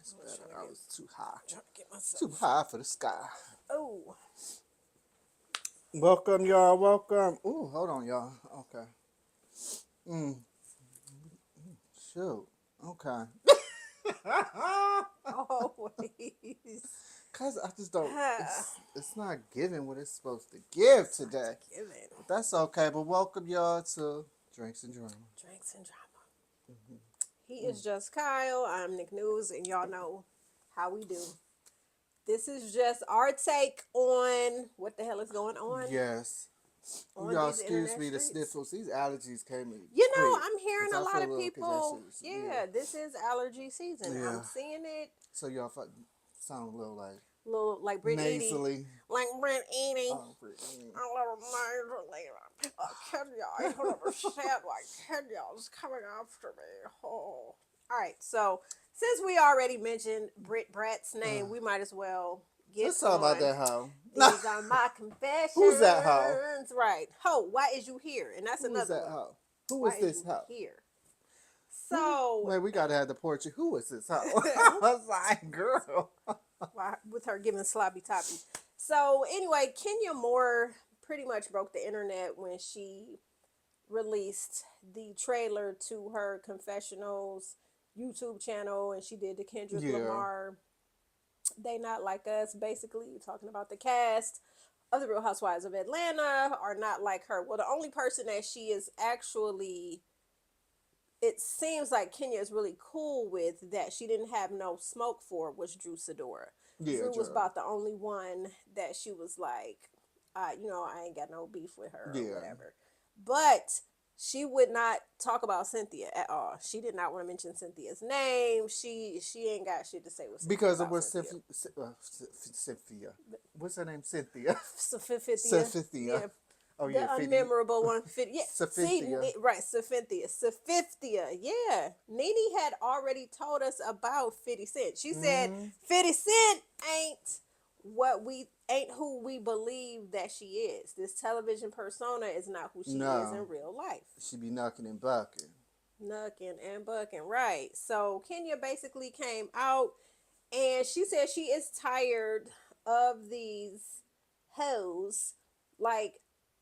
It's better. I was too high. Trying to get myself. Too high for the sky. Oh. Welcome, y'all. Welcome. Ooh, hold on, y'all. Okay. Mm, shoot. Okay. Always. Cause I just don't. It's not giving what it's supposed to give today. Given. But that's okay. But welcome, y'all, to Drinks and Drama. Drinks and drama. He is just Kyle. I'm Nick News, and y'all know how we do. This is just our take on what the hell is going on Yes. Y'all, these excuse internet me, the streets. sniffles. These allergies came in You know, quick. I'm hearing Cause a I lot feel a of little people. congestion. Yeah, this is allergy season. Yeah. I'm seeing it. So y'all sound a little like Little like Brit Eady. nasally. Like Brit Eady. Oh, pretty. A little nasally. Kenya, I don't understand why Kenya's coming after me. Oh. Alright, so since we already mentioned Brit Brat's name, we might as well get Let's talk about on. that hoe. These are my confessions. Who's that hoe? Right. Ho, why is you here? And that's Who is another that one. hoe? Who Why is is this you hoe? here? So Man, we gotta have the portrait. Who is this hoe? I was like, girl. with her giving sloppy toppy. So anyway, Kenya Moore pretty much broke the internet when she released the trailer to her Confessionals YouTube channel, and she did the Kendrick Yeah. Lamar They Not Like Us, basically talking about the cast of the Real Housewives of Atlanta are not like her. Well, the only person that she is actually, it seems like Kenya is really cool with, that she didn't have no smoke for, was Drew Sidora. Yeah, Drew was Drew. about the only one that she was like, I ain't got no beef with her or Yeah. whatever. But she would not talk about Cynthia at all. She did not want to mention Cynthia's name. She ain't got shit to say with Cynthia Because it about was Cynthia. Cynthia. What's her name? Cynthia. Cynthia. Cynthia. Yeah. Oh The yeah, 50. unmemorable one. Yeah. See, Cynthia. right, Cynthia. Yeah. Nene had already told us about 50 Cent. She said 50 Cent ain't who we believe that she is. This television persona is not who she is in real life. She be knocking and bucking. Knucking and bucking, right. So Kenya basically came out and she said she is tired of these hoes, like,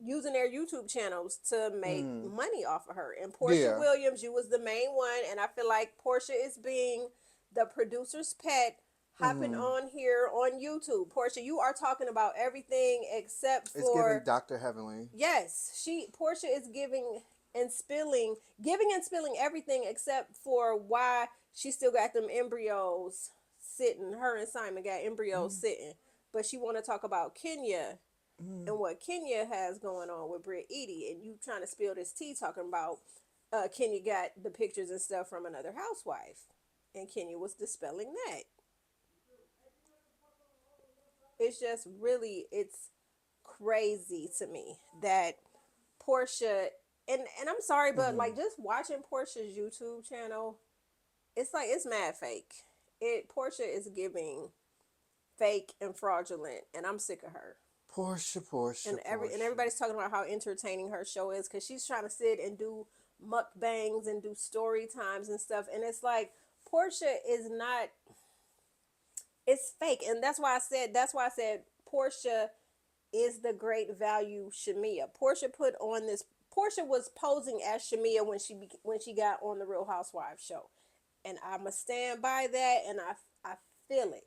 using their YouTube channels to make money off of her. And Porsha Williams, you was the main one, and I feel like Porsha is being the producer's pet, hopping on here on YouTube. Porsha, you are talking about everything except for, it's giving Dr. Heavenly. Yes, Porsha is giving and spilling everything except for why she still got them embryos sitting. Her and Simon got embryos sitting, but she want to talk about Kenya and what Kenya has going on with Brit Eady, and you trying to spill this tea talking about Kenya got the pictures and stuff from another housewife, and Kenya was dispelling that. It's just really, it's crazy to me that Porsha, and I'm sorry, but like, just watching Porsha's YouTube channel, it's like, it's mad fake. Porsha is giving fake and fraudulent, and I'm sick of her. Porsha. And everybody's talking about how entertaining her show is, because she's trying to sit and do mukbangs and do story times and stuff, and it's like, Porsha is not. It's fake, and that's why I said Porsha is the great value Shamia. Porsha was posing as Shamia when she got on the Real Housewives show, and I'ma stand by that, and I feel it.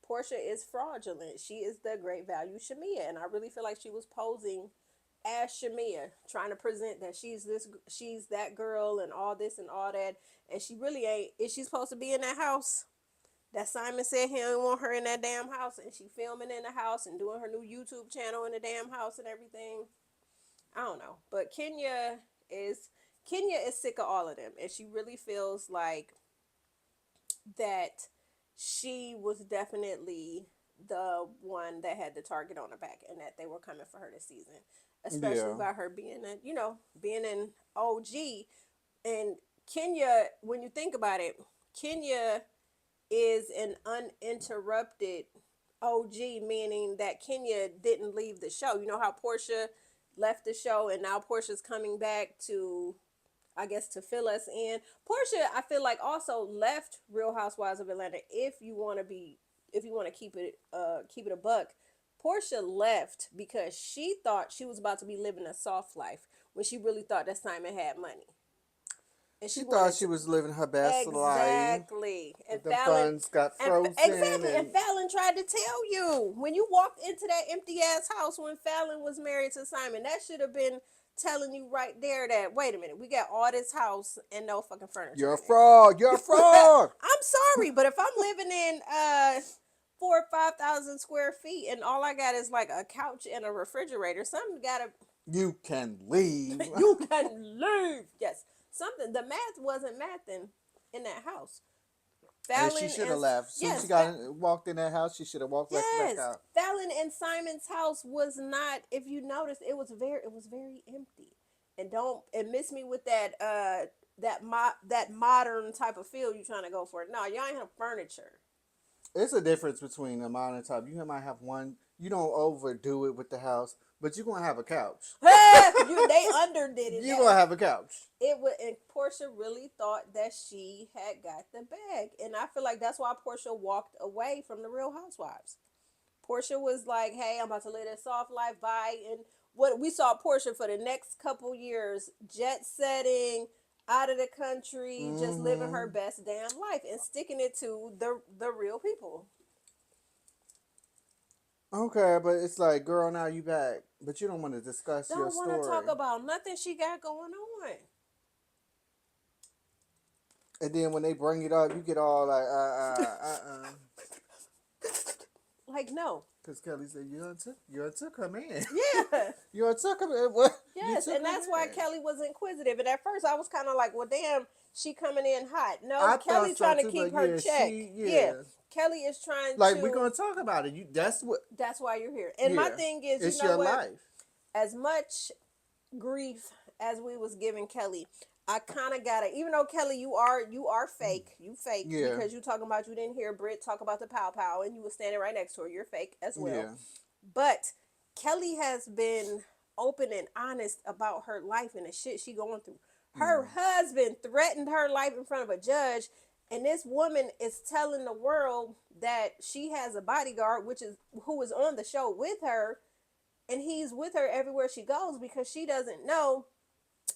Porsha is fraudulent. She is the great value Shamia, and I really feel like she was posing as Shamia, trying to present that she's that girl and all this and all that, and she really ain't. Is she supposed to be in that house? That Simon said he didn't want her in that damn house, and she filming in the house and doing her new YouTube channel in the damn house and everything. I don't know, but Kenya is sick of all of them, and she really feels like that she was definitely the one that had the target on her back, and that they were coming for her this season, especially by her being an OG. And Kenya, when you think about it, Kenya is an uninterrupted OG, meaning that Kenya didn't leave the show. You know how Porsha left the show, and now Portia's coming back to I guess to fill us in. Porsha, I feel like also left Real Housewives of Atlanta. If you want to keep it a buck, Porsha left because she thought she was about to be living a soft life when she really thought that Simon had money, and She she thought wanted she to. was living her best life. Exactly. And But them Fallon funds got and frozen exactly, and and Fallon tried to tell you when you walked into that empty ass house when Fallon was married to Simon. That should have been telling you right there that wait a minute, we got all this house and no fucking furniture you're a in it. fraud. You're a fraud. I'm sorry, but if I'm living in 4 or 5,000 square feet and all I got is like a couch and a refrigerator, something gotta You can leave. you can leave. Yes, something. The math wasn't mathing in that house. And she Fallon should have and left. As soon as she yes, walked in that house, she should have walked right back yes, out. Fallon and Simon's house was not. If you notice, it was very empty. And don't and miss me with that modern type of feel you trying to go for. No, y'all ain't have furniture. It's a difference between a modern type. You might have one. You don't overdo it with the house, but you're gonna have a couch. They underdid it. You're gonna have a couch. It was, and Porsha really thought that she had got the bag, and I feel like that's why Porsha walked away from the Real Housewives. Porsha was like, "Hey, I'm about to live this soft life." Bye. And what we saw Porsha for the next couple years, jet setting, out of the country, just living her Mm-hmm. best damn life and sticking it to the real people. Okay, but it's like, girl, now you back, but you don't want to discuss your Don't want to talk story. about nothing she got going on. And then when they bring it up, you get all like, Like no. Because Kelly said, you took her man. Yeah. You took her man. What? You Yes, took and her that's why man. Kelly was inquisitive. And at first, I was kind of like, "Well, damn, she coming in hot." No, I Kelly thought so trying to too, keep but her yeah, check. she, Yeah, yeah. Kelly is trying Like, we're to. going to talk about it. That's what, That's why you're here. And my yeah. thing is, you It's know your what? life. As much grief as we was giving Kelly, I kind of gotta. Even though Kelly, you are fake. You fake Yeah. because you talking about you didn't hear Britt talk about the pow pow, and you was standing right next to her. You're fake as well. Yeah. But Kelly has been open and honest about her life and the shit she going through. Her husband threatened her life in front of a judge, and this woman is telling the world that she has a bodyguard, which is who is on the show with her, and he's with her everywhere she goes because she doesn't know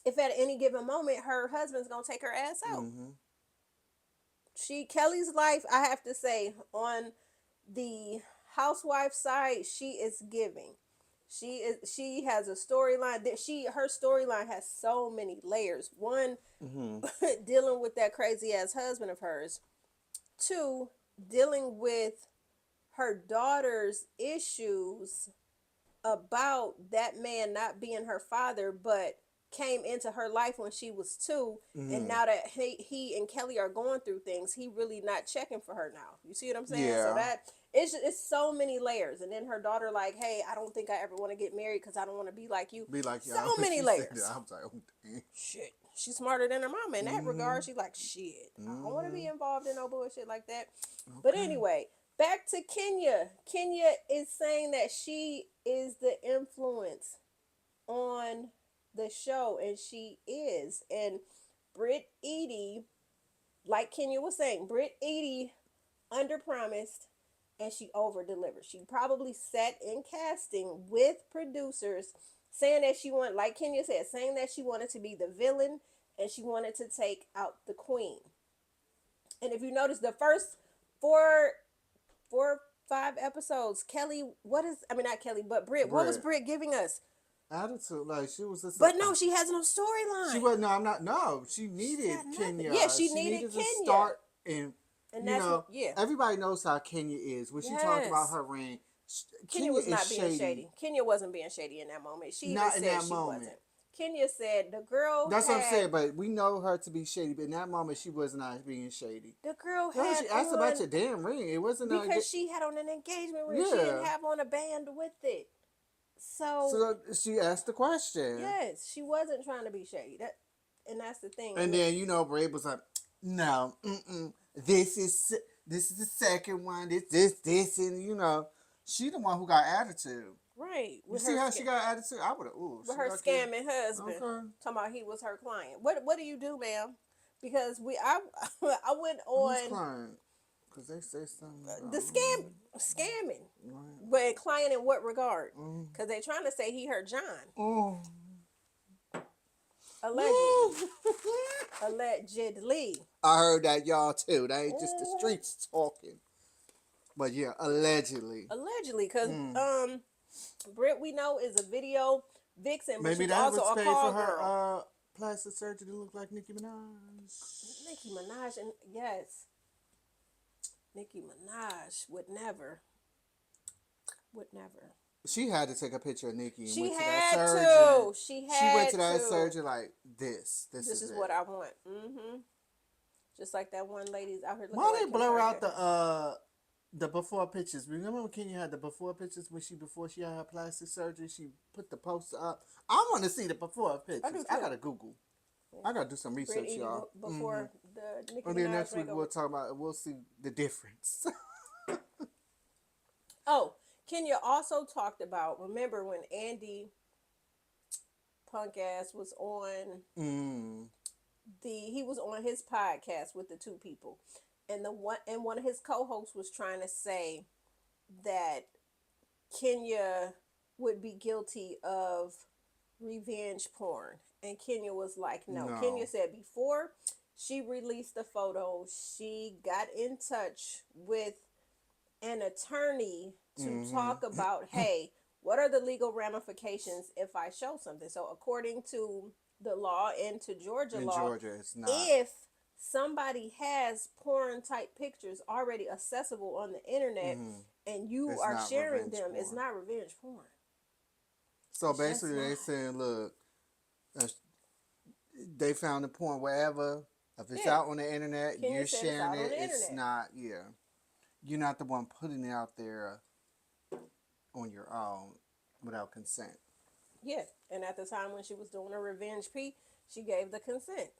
if at any given moment her husband's gonna take her ass out. Mm-hmm. Kelly's life, I have to say, on the housewife side, she is giving. She has a storyline that her storyline has so many layers. One, Mm-hmm. dealing with that crazy ass husband of hers. Two, dealing with her daughter's issues about that man not being her father, but came into her life when she was 2, and Mm-hmm. now that he and Kelly are going through things, he really not checking for her now. You see what I'm saying? So Yeah. that it's so many layers. And then her daughter like, "Hey, I don't think I ever want to get married because I don't want to be like you." Be like, So yeah, when many she said that, layers. I was like, oh, damn. Shit, she's smarter than her mama in that Mm-hmm. regard. She's like, "Shit, I don't want to be Mm-hmm. involved in no bullshit like that." But Okay. anyway, back to Kenya. Kenya is saying that she is the influence on the show, and she is. And Britt Eady, like Kenya was saying, Britt Eady underpromised and she over delivered. She probably sat in casting with producers saying that she wanted, like Kenya said, saying that she wanted to be the villain and she wanted to take out the queen. And if you notice, the first four, 5 episodes, Kelly, I mean, not Kelly, but Britt, what was Bread. Britt giving us? Attitude. Like, she was just But no, she has no she storyline. was, no, I'm not, no. She She needed got nothing. Kenya. Yeah, she She needed needed to Kenya. start, and, And you that's what, know, yeah. everybody knows how Kenya is. When she talked about Yes. her ring, Kenya Kenya was is not being shady. shady. Kenya wasn't being shady in that moment. She even Not in said that she moment. wasn't. Kenya said the girl That's what I'm had saying, but we know her to be shady. But in that moment, she was not being shady. the girl No, had she asked about on your damn ring. It wasn't a because she had on an engagement ring. She didn't yeah. have on a band with it. So So she asked the question, yes, she wasn't trying to be shady. And that's the thing. and then Braid was like, "No, this is the second one. This, and she the one who got attitude. Right. You see how she got attitude? I would have. Ooh, With she her got killed. scamming husband. Okay. Talking about he was her client. What do you do, ma'am? Because I went Who's on crying? Because they say something the about. scamming. Right. But client in what regard? Mm. Because they trying to say he hurt John. Oh. Allegedly. Allegedly. I heard that y'all too. That ain't just the Mhm. streets talking. But yeah, allegedly. Allegedly. Because Mm. Britt, we know, is a video vixen, but Maybe she's that also was a paid for call her girl. plastic surgery to look like Nicki Minaj. Nicki Minaj, and yes, Nicki Minaj would never. Would never. She had to take a picture of Nicki and She went to that had surgeon. to. She She went had to that to. surgeon like this. This This is is it. what I want. Just like that one lady's out here looking Why like they Kim blur out Kardashian. the before pictures? Remember when Kenya had the before pictures when before she had her plastic surgery? She put the poster up. I want to see the before pictures. I do I too. gotta Google. I gotta do some Britt research, even y'all. before the Nicki And then Minaj next week makeover. we'll talk about. We'll see the difference. Oh, Kenya also talked about. Remember when Andy punk ass was on he was on his podcast with the two people, and one of his co-hosts was trying to say that Kenya would be guilty of revenge porn. And Kenya was like, no. No. Kenya said before she released the photo, she got in touch with an attorney to talk about, hey, what are the legal ramifications if I show something? So according to the law and to Georgia In law, Georgia, it's not. if somebody has porn type pictures already accessible on the internet and you It's are not sharing revenge them, porn. it's not revenge porn. So It's just basically, they not. saying, look, uh, they found the porn wherever. If it's Yeah. out on the internet, Kenya you're said it's sharing out on it. the It's internet. not. Yeah, you're not the one putting it out there on your own without consent. Yeah. And at the time when she was doing a revenge P, she gave the consent.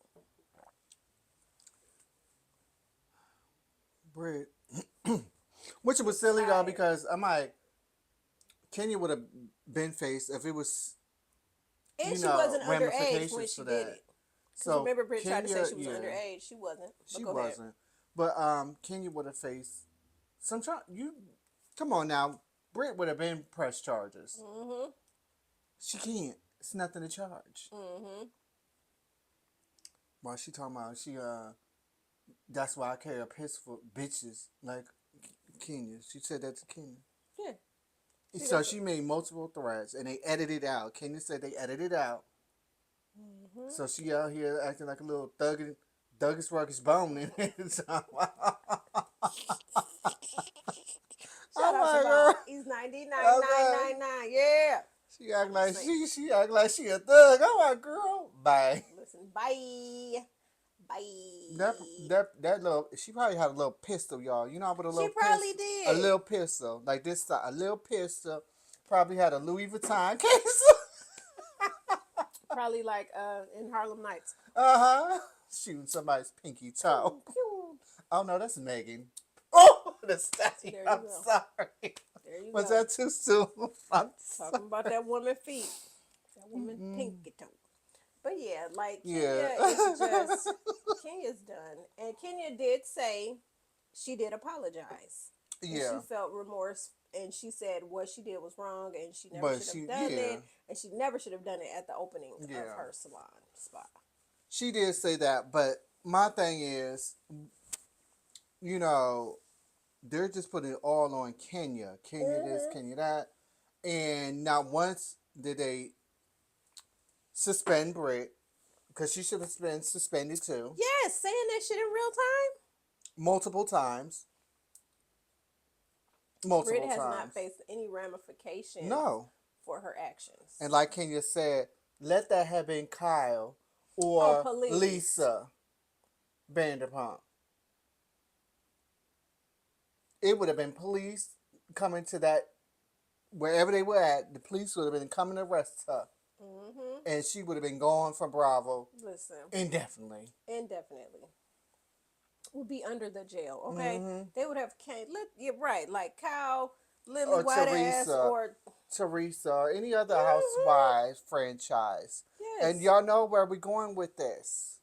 Britt. Which was I'm silly though, tired. because I'm like, Kenya would have been faced if it was, And she wasn't underage when ramifications she for did that. it. Because So remember, Britt tried to say Kenya, she was yeah, underage. She wasn't. But she go ahead. wasn't. But Kenya would have faced some you come on now. Britt would have been pressed charges. She can't. It's nothing to charge. While she talking about that's why I carry a pistol for bitches like Kenya. She said that to Kenya. Yeah. So she made multiple threats and they edited out. Kenya said they edited out. So she out here acting like a little thuggish ruckish bone in it. Shout out to Bob. He's 99,999. Yeah. She act like she act like she a thug. I'm like, girl, bye. Listen, bye. Bye. That little, she probably had a little pistol, y'all. You know, with a She little probably pistol, did. a little pistol like this, a little pistol. Probably had a Louis Vuitton case. Probably like in Harlem Nights. Shooting somebody's pinky toe. Pew. Oh no, that's Megan. Oh, the statue. There you I'm go. sorry. There you Was go. that too soon? I'm sorry. Talking about that woman feet. That woman pinky toe. But yeah, like Kenya Yeah. is just Kenya's done. And Kenya did say she did apologize. And Yeah. she felt remorse and she said what she did was wrong and she never But should have done yeah. it. And she never should have done it at the opening of Yeah. her salon spa. She did say that, but my thing is, you know, they're just putting it all on Kenya. Kenya this, Kenya that. And not once did they suspend Britt, because she should have been suspended too. Yes, saying that shit in real time. Multiple times. Britt has not faced any ramifications for her actions. And like Kenya said, let that have been Kyle or Lisa Vanderpump. It would have been police coming to that, wherever they were at, the police would have been coming to arrest her. And she would have been gone from Bravo. Listen. Indefinitely. Would be under the jail, okay? They would have you're right, like Kyle, Lily or White Ass or Teresa, or any other mhm, Housewives franchise. And yes, y'all know where we're going with this.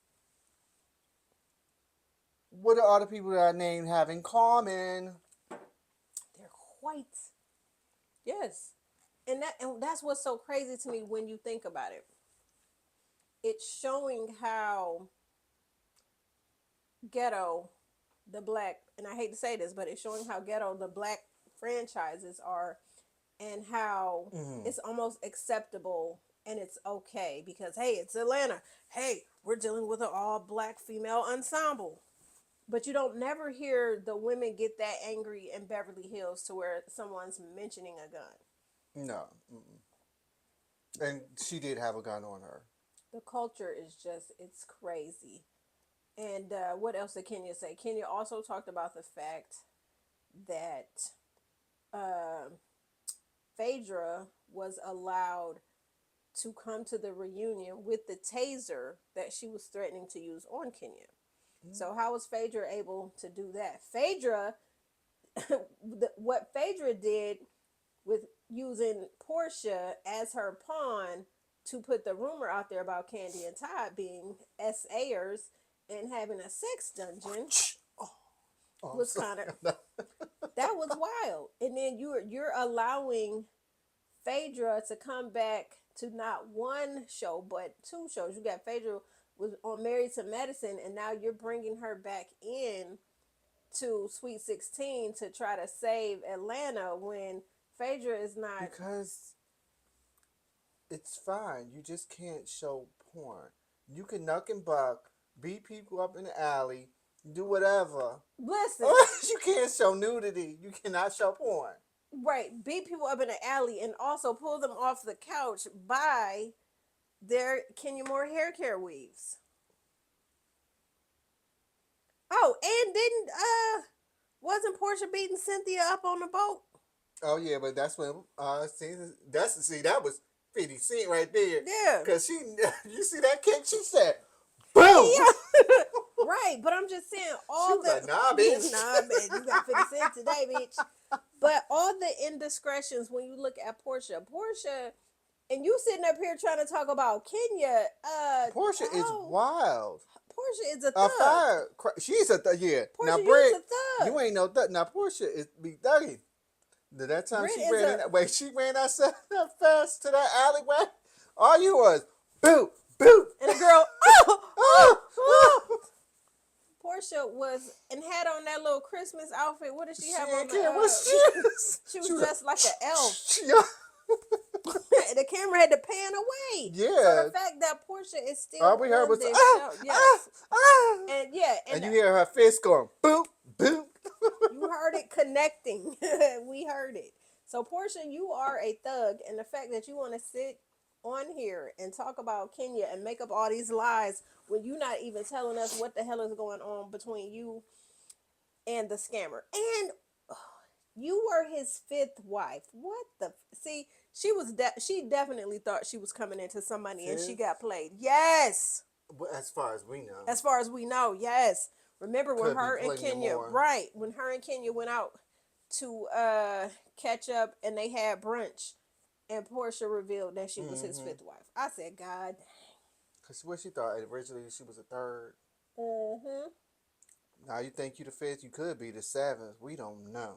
What do all the people that I named have in common? they're white. Yes, and that's what's so crazy to me when you think about it. It's showing how ghetto the black, and I hate to say this, but it's showing how ghetto the black franchises are, and how Mm. it's almost acceptable and it's okay because hey, it's Atlanta. Hey, we're dealing with an all black female ensemble. But you don't never hear the women get that angry in Beverly Hills to where someone's mentioning a gun. No. Mm-mm. And she did have a gun on her. The culture is just, it's crazy. And what else did Kenya say? Kenya also talked about the fact that uh, Phaedra was allowed to come to the reunion with the taser that she was threatening to use on Kenya. So how was Phaedra able to do that? Phaedra, what Phaedra did with using Porsha as her pawn to put the rumor out there about Candy and Todd being SAers and having a sex dungeon Oh, oh, I'm was sorry. kind of, that was wild. And then you're allowing Phaedra to come back to not one show but two shows. You got Phaedra was on Married to Medicine, and now you're bringing her back in to Sweet 16 to try to save Atlanta when Phaedra is not. Because it's fine. You just can't show porn. You can knuck and buck, beat people up in the alley, do whatever. Listen, You can't show nudity. You cannot show porn. right, beat people up in the alley and also pull them off the couch by their Kenya Moore hair care weaves. Oh, and didn't wasn't Portia beating Cynthia up on the boat? Oh yeah, but that's when that was 50 Cent right there. Yeah. Cause she you see that kick, she said, boom. Yeah. Right, but I'm just saying She all was the like, nah, bitch. nah, man, you got 50 cents today, bitch. But all the indiscretions when you look at Portia, and you sitting up here trying to talk about Kenya, Portia is oh, wild. Portia is a A thug. fire. She's a yeah. Now Portia, you's Britt, a thug. you ain't no thug. Now Portia is be thuggy. That time Brit she is ran in a that way, she ran outside that fast to that alleyway. All you was boot, boot. and a girl. Oh, oh, Ah, oh. ah. Portia was and had on that little Christmas outfit. What did she She have on ain't the? care what she is. She She was was dressed like an elf. The camera had to pan away. So the yeah. fact that Portia is All still we heard on was this ah, show, ah, yes, ah. and yeah, And and you hear her fist going boop, boop. you heard it connecting. We heard it. So Portia, you are a thug, and the fact that you want to sit on here and talk about Kenya and make up all these lies when you're not even telling us what the hell is going on between you and the scammer, and you were his fifth wife. What the see? She definitely thought she was coming into some money, and she Fifth? got played. Yes, Well, as far as we know, as far as we know, yes. Remember when could be her and plenty of Kenya, more. right? When her and Kenya went out to catch up, and they had brunch, and Portia revealed that she was his Mm-hmm. fifth wife. I said, God. Cause what she thought originally she was a third. Mm-hmm. Now you think you the fifth, you could be the seventh. We don't know.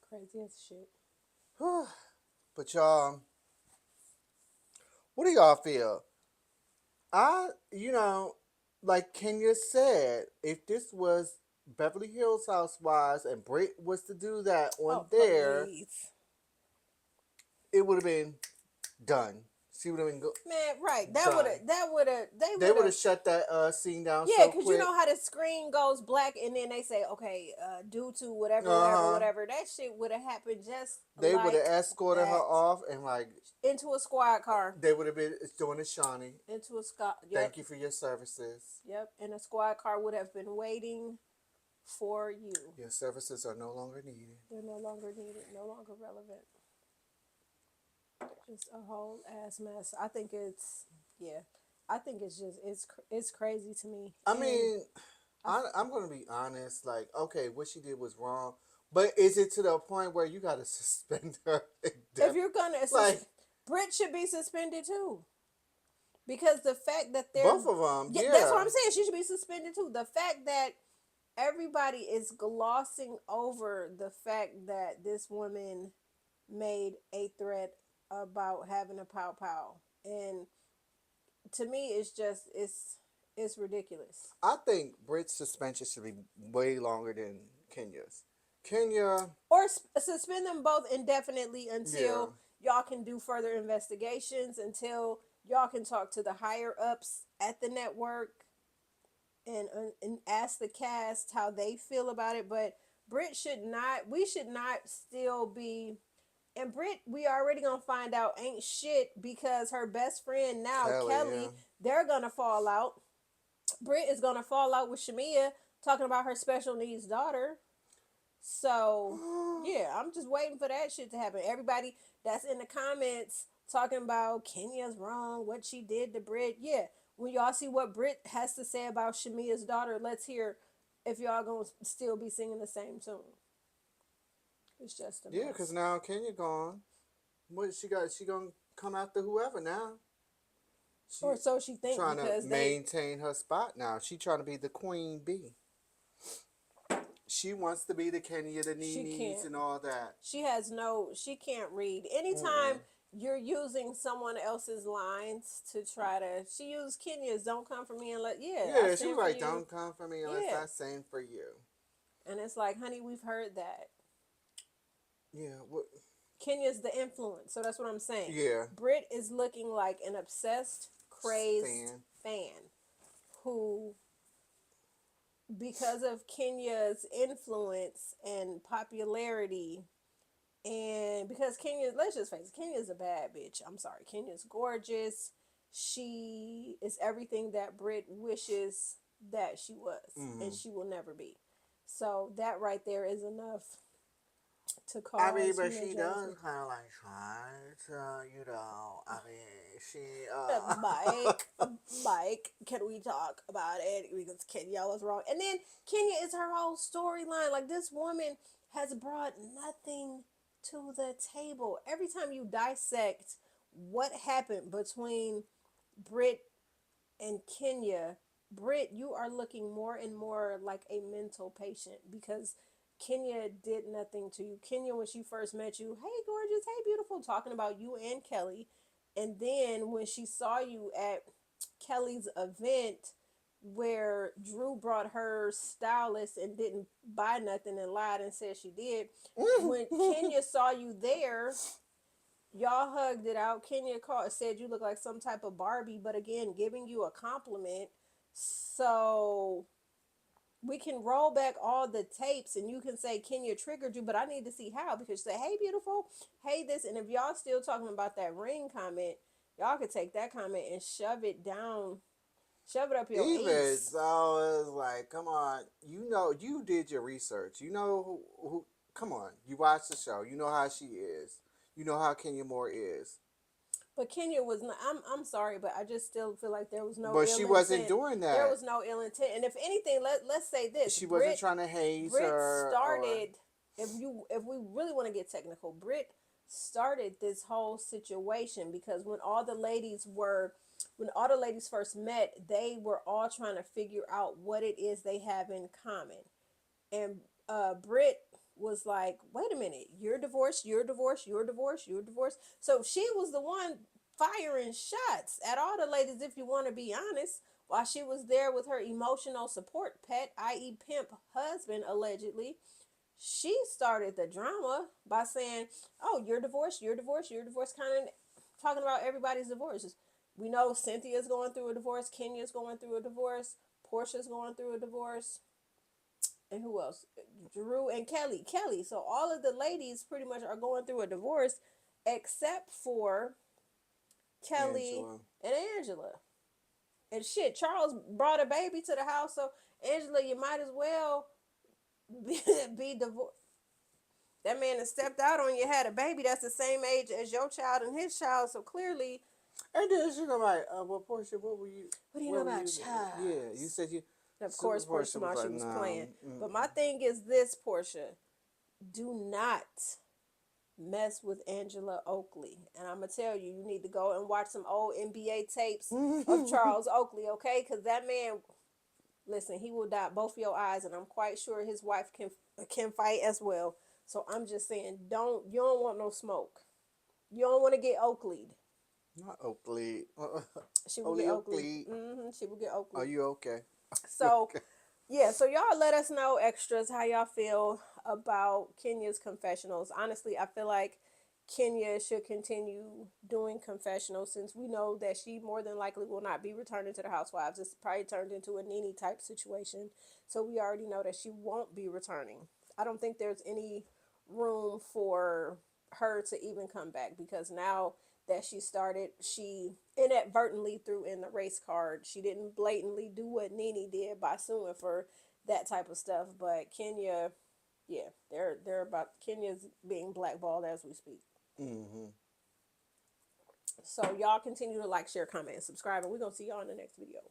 Crazy as shit. But y'all, what do y'all feel? Like Kenya said, if this was Beverly Hills Housewives and Britt was to do that on Oh, there, please. it would have been done. She would have been Man, right. That would done. have, they They would would have. have shut that scene down Yeah, so because you quick. know how the screen goes black and then they say, okay, due to whatever, Uh whatever, huh. whatever. That shit would have happened just They would have like escorted her that. off and like Into a squad car. they would have been doing a Shawnee. Into a squad. Yep. Thank you for your services. Yep. And a squad car would have been waiting for you. Your services are no longer needed. They're no longer needed, no longer relevant. Just a whole ass mess. I think it's, yeah. I think it's just, it's crazy to me. I And mean, I'm gonna be honest. Like, okay, what she did was wrong, but is it to the point where you gotta suspend her? If you're gonna, Like Brit should be suspended too. Because the fact that they're, both of them, yeah, that's what yeah. I'm saying. She should be suspended too. The fact that everybody is glossing over the fact that this woman made a threat about having a pow pow, and to me, it's ridiculous. I think Brit's suspension should be way longer than Kenya's. Kenya, Or suspend them both indefinitely yeah, until y'all can do further investigations, until y'all can talk to the higher ups at the network and ask the cast how they feel about it. But Brit should not. We should not still be. And Brit, we already gonna find out ain't shit because her best friend now, Kelly, yeah. Kelly, they're gonna fall out. Brit is gonna fall out with Shamia talking about her special needs daughter. So yeah, I'm just waiting for that shit to happen. Everybody that's in the comments talking about Kenya's wrong, what she did to Brit. Yeah, when y'all see what Brit has to say about Shamia's daughter, let's hear if y'all gonna still be singing the same tune. It's just a Yeah, because mess. now Kenya gone. What she got? She gonna come after whoever now. Or She so she think trying to because they maintain her spot now. She trying to be the queen bee. She wants to be the Kenya, the she Nene's, can't and all that. she can't read. Anytime Mm-mm. you're using someone else's lines to try to she used Kenya's don't come for me and let yeah, I Yeah, she was stand for like, you. "Don't come for me unless Yeah. I sing for you." And it's like, honey, we've heard that. Yeah, what? Kenya's the influence. So that's what I'm saying. Yeah, Brit is looking like an obsessed, crazed Stan. fan who, because of Kenya's influence and popularity, and because Kenya, let's just face it, Kenya's a bad bitch. I'm sorry. Kenya's gorgeous. She is everything that Brit wishes that she was, and Mm. she will never be. So that right there is enough to I mean, cause, but she does jealousy. kind of like try to, I mean, she, Mike, can we talk about it? Because Kenya was wrong. And then Kenya is her whole storyline. Like, this woman has brought nothing to the table. Every time you dissect what happened between Brit and Kenya, Brit, you are looking more and more like a mental patient because Kenya did nothing to you. Kenya, when she first met you, hey, gorgeous, hey, beautiful, talking about you and Kelly. And then when she saw you at Kelly's event where Drew brought her stylist and didn't buy nothing and lied and said she did, when Kenya saw you there, y'all hugged it out. Kenya called, said you look like some type of Barbie, but again, giving you a compliment. So we can roll back all the tapes and you can say Kenya triggered you, but I need to see how because you say, hey, beautiful, hey, this. And if y'all still talking about that ring comment, y'all could take that comment and shove it down, shove it up your even ace. so, it's like, come on, you did your research. You know who, come on, you watched the show. You know how she is. You know how Kenya Moore is. But Kenya was not. I'm sorry, but I just still feel like there was no But she ill wasn't intent. doing There that. was no ill intent. And if anything, let's say this: She wasn't Brit trying to haze Brit her or started. If we really want to get technical, Brit started this whole situation because when all the ladies first met, they were all trying to figure out what it is they have in common. And Brit was like, wait a minute, you're divorced, you're divorced, you're divorced, you're divorced. So she was the one firing shots at all the ladies, if you want to be honest, while she was there with her emotional support pet, i.e., pimp husband, allegedly. She started the drama by saying, oh, you're divorced, you're divorced, you're divorced, kind of talking about everybody's divorces. We know Cynthia's going through a divorce, Kenya's going through a divorce, Porsha's going through a divorce, and who else? Drew and Kelly. Kelly. So all of the ladies pretty much are going through a divorce except for Kelly Angela. and Angela. And shit, Charles brought a baby to the house, so Angela, you might as well be divorced. That man that stepped out on you had a baby that's the same age as your child and his child, so clearly, And then she go like, well, Porsha, what do you know what were about you? Yeah, you Charles? said you. And of Super course, Porsche Portia was Tamashi like, was no. playing. But my thing is this, Porsha. Do not mess with Angela Oakley. And I'm going to tell you, you need to go and watch some old NBA tapes of Charles Oakley, okay? Because that man, listen, he will dot both your eyes, and I'm quite sure his wife can fight as well. So I'm just saying, you don't want no smoke. You don't want to get Oakley'd. Not Oakley. She will get Oli Oakley. Oakley. She will get Are Oakley. you okay? So, Okay. yeah, so y'all let us know extras how y'all feel about Kenya's confessionals. Honestly, I feel like Kenya should continue doing confessionals since we know that she more than likely will not be returning to the housewives. It's probably turned into a Nene type situation. So we already know that she won't be returning. I don't think there's any room for her to even come back because now that she started, she inadvertently threw in the race card. She didn't blatantly do what Nene did by suing for that type of stuff. But Kenya, yeah, they're about Kenya's being blackballed as we speak. Mm-hmm. So y'all continue to like, share, comment, and subscribe, and we're gonna see y'all in the next video.